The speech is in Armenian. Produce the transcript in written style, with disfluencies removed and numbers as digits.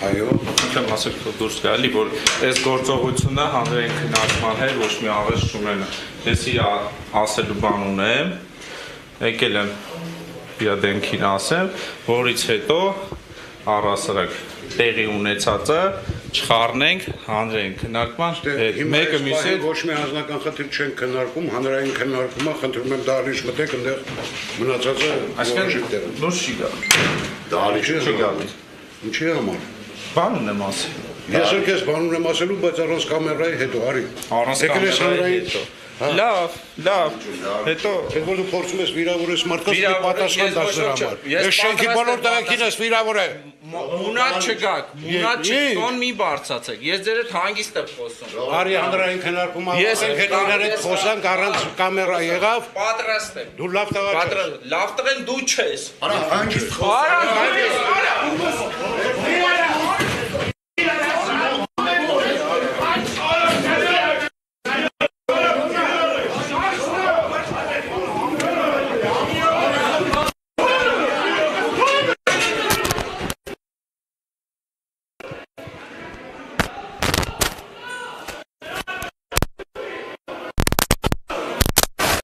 Այո, խնդրեմ ասեք դուրս գալի, որ այս գործողությունը հանրային քննարկման հետ ոչ մի աղերս չունենա։ Ես իր ասելու բան ունեմ, եկել եմ իր դեմքին ասեմ, որից հետո առհասարակ տեղի ունեցածը չխառնենք հանրային քննարկման հետ։ Մեկը մյուսի հետ ոչ մի անձնական խնդիր չեն քննարկում, հանրային քննարկումը, խնդրում եմ դահլիճ մտեք, այնտեղ մնացածը որոշիչ տեղ։ Դուրս չի գալի։ Դահլիճը չի գալի։ Ինչի համար։ Բան ունեմ ասել։ Ես էլ քեզ բան ունեմ ասելու, բայց առանց կամերայի հետո, արի։ Առանց կամերայի հետո։ Լավ, հետո Այդ որ դու փորձում ես վիրավորես մարդկանց մի պատասխան տաս դրա համար։ Ես շենքի բոլոր տեղեքին ես վիրավորել։ Մունատ չգաք, մունատ չտոն մի բարձացեք։ Ես ձեր հետ հանգիստ եմ խոսում։ Արի հանրային քննարկում ավարտենք, հետո իրար հետ խոսանք առանց կամերա եղավ։ Պատրաստ եմ։ Դու լավ տղա ես։ Լավ տղեն դու չես։ Արա հանգիստ Արա,